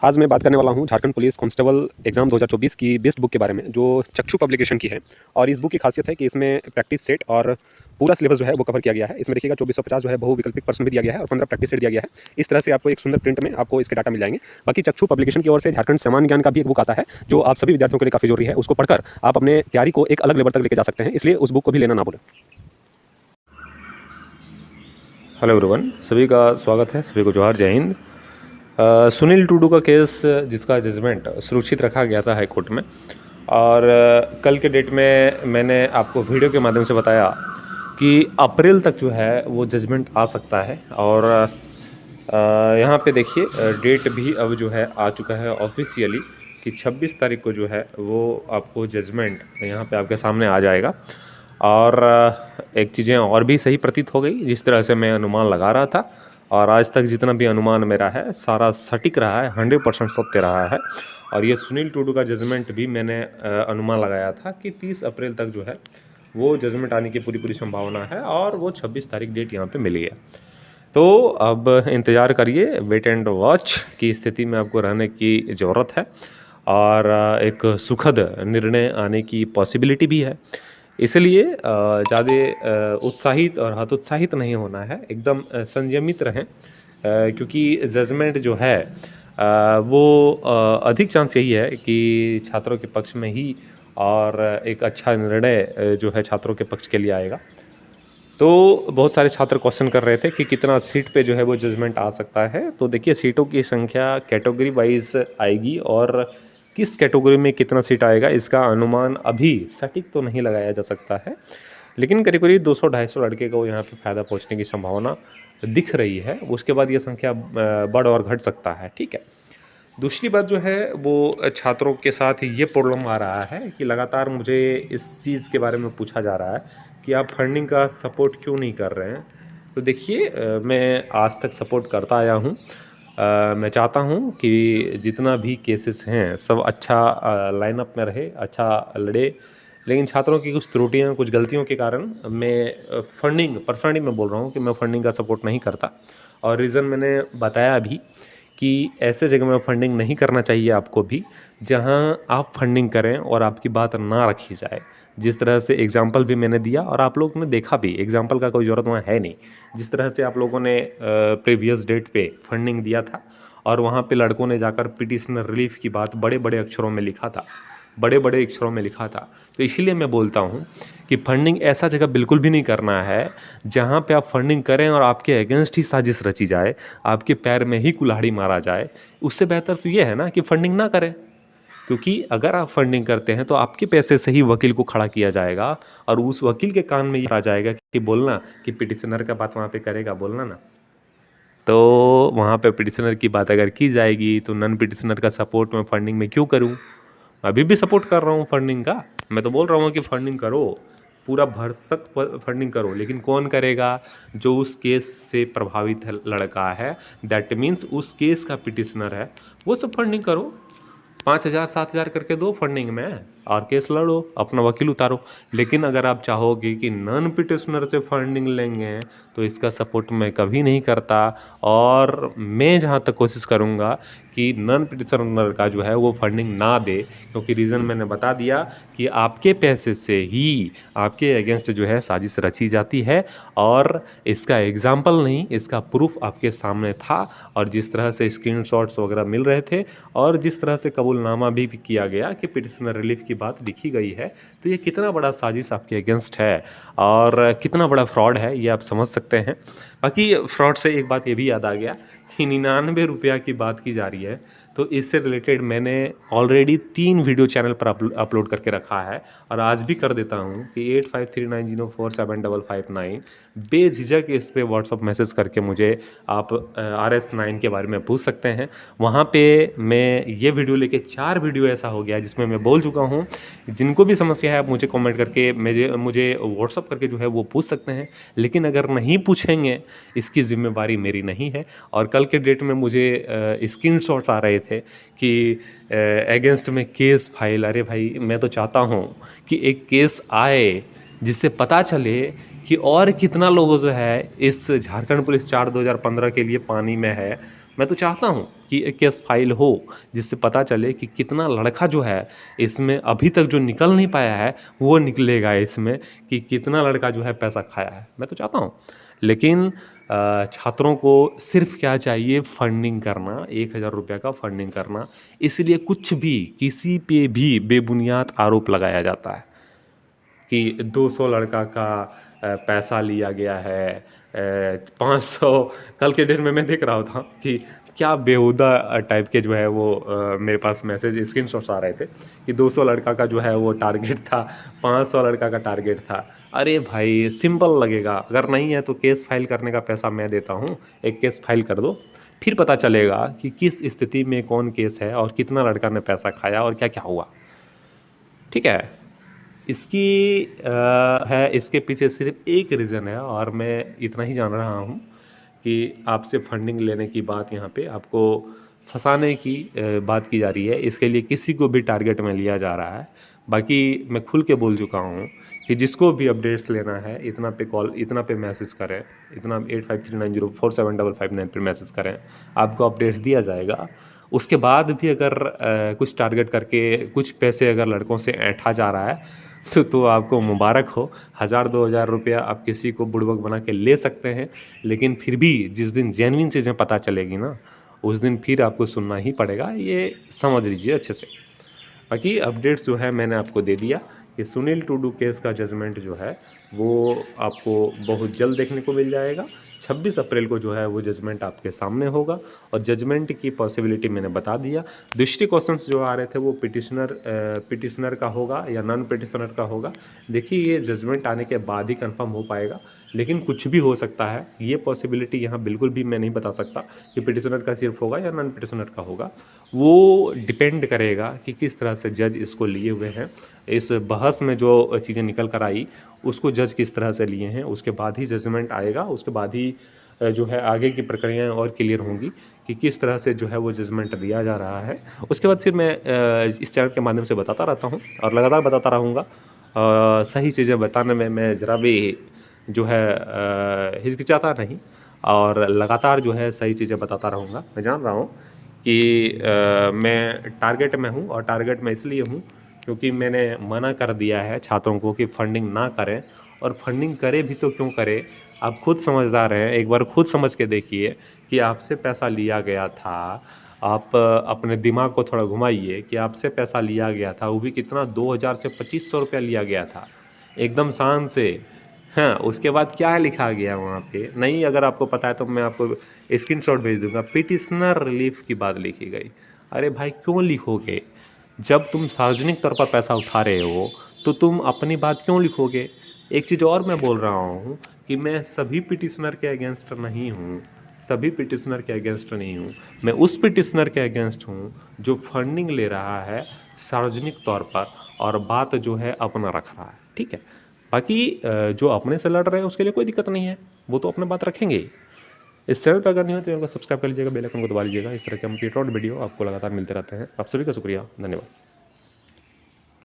आज मैं बात करने वाला हूँ झारखंड पुलिस कांस्टेबल एग्ज़ाम 2024 की बेस्ट बुक के बारे में, जो चक्षु पब्लिकेशन की है। और इस बुक की खासियत है कि इसमें प्रैक्टिस सेट और पूरा सिलेबस जो है वो कवर किया गया है। इसमें देखिएगा 2450 जो है बहुविकल्पिक प्रश्न भी दिया गया है और 15 प्रैक्टिस सेट दिया गया है। इस तरह से आपको एक सुंदर प्रिंट में आपको इसके डाटा मिल जाएंगे। बाकी चक्षु पब्लिकेशन की ओर से झारखंड सामान्य ज्ञान का भी एक बुक आता है, जो आप सभी विद्यार्थियों के लिए काफ़ी जरूरी है। उसको पढ़कर आप अपने तैयारी को एक अलग लेवल तक लेके जा सकते हैं, इसलिए उस बुक को भी लेना ना भूलें। हेलो एवरीवन, सभी का स्वागत है। सभी को जोहार, जय हिंद। सुनील टुडू का केस, जिसका जजमेंट सुरक्षित रखा गया था हाई कोर्ट में, और कल के डेट में मैंने आपको वीडियो के माध्यम से बताया कि अप्रैल तक जो है वो जजमेंट आ सकता है। और यहाँ पे देखिए डेट भी अब जो है आ चुका है ऑफिशियली कि 26 तारीख को जो है वो आपको जजमेंट यहाँ पे आपके सामने आ जाएगा। और एक चीज़ें और भी सही प्रतीत हो गई, जिस तरह से मैं अनुमान लगा रहा था, और आज तक जितना भी अनुमान मेरा है सारा सटीक रहा है, 100% सत्य रहा है। और ये सुनील टुडू का जजमेंट भी मैंने अनुमान लगाया था कि 30 अप्रैल तक जो है वो जजमेंट आने की पूरी पूरी संभावना है, और वो 26 तारीख डेट यहाँ पे मिली है। तो अब इंतज़ार करिए, वेट एंड वॉच की स्थिति में आपको रहने की ज़रूरत है, और एक सुखद निर्णय आने की पॉसिबिलिटी भी है। इसलिए ज़्यादा उत्साहित और हतोत्साहित नहीं होना है, एकदम संयमित रहें, क्योंकि जजमेंट जो है वो अधिक चांस यही है कि छात्रों के पक्ष में ही, और एक अच्छा निर्णय जो है छात्रों के पक्ष के लिए आएगा। तो बहुत सारे छात्र क्वेश्चन कर रहे थे कि कितना सीट पे जो है वो जजमेंट आ सकता है। तो देखिए, सीटों की संख्या कैटेगरी वाइज आएगी, और किस कैटेगरी में कितना सीट आएगा इसका अनुमान अभी सटीक तो नहीं लगाया जा सकता है, लेकिन करीब करीब 200-250 लड़के को यहाँ पे फ़ायदा पहुँचने की संभावना दिख रही है। उसके बाद ये संख्या बढ़ और घट सकता है, ठीक है। दूसरी बात जो है वो छात्रों के साथ ये प्रॉब्लम आ रहा है कि लगातार मुझे इस चीज़ के बारे में पूछा जा रहा है कि आप फंडिंग का सपोर्ट क्यों नहीं कर रहे हैं। तो देखिए, मैं आज तक सपोर्ट करता आया हूँ। मैं चाहता हूँ कि जितना भी केसेस हैं सब अच्छा लाइनअप में रहे, अच्छा लड़े। लेकिन छात्रों की कुछ त्रुटियाँ, कुछ गलतियों के कारण मैं फंडिंग पर्सनली मैं बोल रहा हूँ कि मैं फंडिंग का सपोर्ट नहीं करता। और रीज़न मैंने बताया भी कि ऐसे जगह में फंडिंग नहीं करना चाहिए आपको भी, जहां आप फंडिंग करें और आपकी बात ना रखी जाए। जिस तरह से एग्जाम्पल भी मैंने दिया और आप लोगों ने देखा भी, एग्जाम्पल का कोई ज़रूरत वहाँ है नहीं। जिस तरह से आप लोगों ने प्रीवियस डेट पे फंडिंग दिया था, और वहाँ पे लड़कों ने जाकर पिटिशनर रिलीफ की बात बड़े बड़े अक्षरों में लिखा था, बड़े बड़े अक्षरों में लिखा था। तो इसीलिए मैं बोलता हूँ कि फंडिंग ऐसा जगह बिल्कुल भी नहीं करना है जहाँ पे आप फंडिंग करें और आपके अगेंस्ट ही साजिश रची जाए, आपके पैर में ही कुल्हाड़ी मारा जाए। उससे बेहतर तो ये है ना कि फंडिंग ना करें, क्योंकि अगर आप फंडिंग करते हैं तो आपके पैसे से ही वकील को खड़ा किया जाएगा, और उस वकील के कान में ये आ जाएगा कि बोलना कि पिटिशनर का बात वहाँ पे करेगा, बोलना ना। तो वहाँ पे पिटिशनर की बात अगर की जाएगी तो नॉन पिटिशनर का सपोर्ट मैं फंडिंग में क्यों करूँ। अभी भी सपोर्ट कर रहा हूँ फंडिंग का। मैं तो बोल रहा हूँ कि फंडिंग करो, पूरा भरसक फंडिंग करो, लेकिन कौन करेगा? जो उस केस से प्रभावित है लड़का है, दैट मीन्स उस केस का पिटिशनर है, वो सब फंडिंग करो। 5,000-7,000 करके दो फंडिंग में, और केस लड़ो, अपना वकील उतारो। लेकिन अगर आप चाहोगे कि नॉन पिटिशनर से फंडिंग लेंगे, तो इसका सपोर्ट मैं कभी नहीं करता। और मैं जहाँ तक कोशिश करूँगा कि नॉन पिटिशनर का जो है वो फंडिंग ना दे, क्योंकि रीज़न मैंने बता दिया कि आपके पैसे से ही आपके अगेंस्ट जो है साजिश रची जाती है। और इसका एग्जाम्पल नहीं, इसका प्रूफ आपके सामने था, और जिस तरह से स्क्रीनशॉट्स वगैरह मिल रहे थे, और जिस तरह से कबूलनामा भी किया गया कि पिटिशनर रिलीफ की बात लिखी गई है, तो ये कितना बड़ा साजिश आपके अगेंस्ट है और कितना बड़ा फ्रॉड है, ये आप समझ सकते हैं। बाकी फ्रॉड से एक बात ये भी याद आ गया कि 99 रुपया की बात की जा रही है, तो इससे रिलेटेड मैंने ऑलरेडी 3 वीडियो चैनल पर अपलोड करके रखा है, और आज भी कर देता हूँ कि 8539047559 बेझिझक इस पे व्हाट्सअप मैसेज करके मुझे आप RS9 के बारे में पूछ सकते हैं। वहाँ पे मैं ये वीडियो लेके 4 वीडियो ऐसा हो गया जिसमें मैं बोल चुका हूँ। जिनको भी समस्या है आप मुझे कमेंट करके मुझे व्हाट्सअप करके जो है वो पूछ सकते हैं, लेकिन अगर नहीं पूछेंगे इसकी ज़िम्मेवारी मेरी नहीं है। और कल के डेट में मुझे स्क्रीनशॉट्स आ रहे थे कि अगेंस्ट में केस फाइल। अरे भाई, मैं तो चाहता हूँ कि एक केस आए जिससे पता चले कि और कितना लोगों जो है इस झारखंड पुलिस 4 2015 के लिए पानी में है। मैं तो चाहता हूँ कि केस फाइल हो, जिससे पता चले कि कितना लड़का जो है इसमें अभी तक जो निकल नहीं पाया है वो निकलेगा इसमें, कि कितना लड़का जो है पैसा खाया है। मैं तो चाहता हूँ, लेकिन छात्रों को सिर्फ क्या चाहिए, फंडिंग करना, 1,000 रुपये का फंडिंग करना। इसलिए कुछ भी किसी पे भी बेबुनियाद आरोप लगाया जाता है कि 200 लड़का का पैसा लिया गया है, 500। कल के डेट में मैं देख रहा था कि क्या बेहुदा टाइप के जो है वो मेरे पास मैसेज स्क्रीनशॉट्स आ रहे थे कि 200 लड़का का जो है वो टारगेट था, 500 लड़का का टारगेट था। अरे भाई सिंपल लगेगा, अगर नहीं है तो केस फाइल करने का पैसा मैं देता हूँ, एक केस फाइल कर दो, फिर पता चलेगा कि किस स्थिति में कौन केस है और कितना लड़का ने पैसा खाया और क्या क्या हुआ। ठीक है, इसकी है इसके पीछे सिर्फ एक रीज़न है, और मैं इतना ही जान रहा हूँ कि आपसे फंडिंग लेने की बात, यहाँ पे आपको फंसाने की बात की जा रही है। इसके लिए किसी को भी टारगेट में लिया जा रहा है। बाकी मैं खुल के बोल चुका हूँ कि जिसको भी अपडेट्स लेना है, इतना पे कॉल, इतना पे मैसेज करें, इतना 8539047559 पे मैसेज करें, आपको अपडेट्स दिया जाएगा। उसके बाद भी अगर कुछ टारगेट करके कुछ पैसे अगर लड़कों से ऐंठा जा रहा है तो आपको मुबारक हो। 1,000-2,000 रुपया आप किसी को बुड़बक बना के ले सकते हैं, लेकिन फिर भी जिस दिन जेन्युइन चीज़ें पता चलेगी ना, उस दिन फिर आपको सुनना ही पड़ेगा, ये समझ लीजिए अच्छे से। बाकी अपडेट्स जो है मैंने आपको दे दिया कि सुनील टुडू केस का जजमेंट जो है वो आपको बहुत जल्द देखने को मिल जाएगा। 26 अप्रैल को जो है वो जजमेंट आपके सामने होगा, और जजमेंट की पॉसिबिलिटी मैंने बता दिया। दूसरे क्वेश्चंस जो आ रहे थे वो पिटिशनर का होगा या नॉन पिटिशनर का होगा। देखिए ये जजमेंट आने के बाद ही कंफर्म हो पाएगा, लेकिन कुछ भी हो सकता है। ये पॉसिबिलिटी यहाँ बिल्कुल भी मैं नहीं बता सकता कि पिटिशनर का सिर्फ होगा या नॉन पिटिशनर का होगा। वो डिपेंड करेगा कि किस तरह से जज इसको लिए हुए हैं, इस बहस में जो चीज़ें निकल कर आई उसको जज किस तरह से लिए हैं, उसके बाद ही जजमेंट आएगा। उसके बाद ही जो है आगे की प्रक्रियाएं और क्लियर होंगी कि किस तरह से जो है वो जजमेंट दिया जा रहा है। उसके बाद फिर मैं इस चैनल के माध्यम से बताता रहता हूँ और लगातार बताता रहूँगा। सही चीज़ें बताने में मैं ज़रा भी जो है हिचकिचाता नहीं, और लगातार जो है सही चीज़ें बताता रहूँगा। मैं जान रहा हूँ कि मैं टारगेट में हूँ, और टारगेट में इसलिए हूँ क्योंकि मैंने मना कर दिया है छात्रों को कि फंडिंग ना करें, और फंडिंग करें भी तो क्यों करें। आप खुद समझदार हैं, एक बार खुद समझ के देखिए कि आपसे पैसा लिया गया था। आप अपने दिमाग को थोड़ा घुमाइए कि आपसे पैसा लिया गया था, वो भी कितना, 2,000 से 2,500 रुपया लिया गया था, एकदम शान से। हाँ, उसके बाद क्या लिखा गया वहाँ पे, नहीं अगर आपको पता है तो मैं आपको स्क्रीनशॉट भेज दूंगा। पिटिशनर रिलीफ की बात लिखी गई। अरे भाई क्यों लिखोगे? जब तुम सार्वजनिक तौर पर पैसा उठा रहे हो तो तुम अपनी बात क्यों लिखोगे? एक चीज़ और मैं बोल रहा हूँ कि मैं सभी पिटिशनर के अगेंस्ट नहीं हूँ, सभी पिटिशनर के अगेंस्ट नहीं हूँ। मैं उस पिटिशनर के अगेंस्ट हूँ जो फंडिंग ले रहा है सार्वजनिक तौर पर, और बात जो है अपना रख रहा है। ठीक है, बाकी जो अपने से लड़ रहे हैं उसके लिए कोई दिक्कत नहीं है, वो तो अपने बात रखेंगे ही। इस चैनल पर अगर नहीं हो तो चैनल को सब्सक्राइब कर लीजिएगा, बेल आइकन को दबा लीजिएगा। इस तरह के हम वीडियो आपको लगातार मिलते रहते हैं। आप सभी का शुक्रिया, धन्यवाद।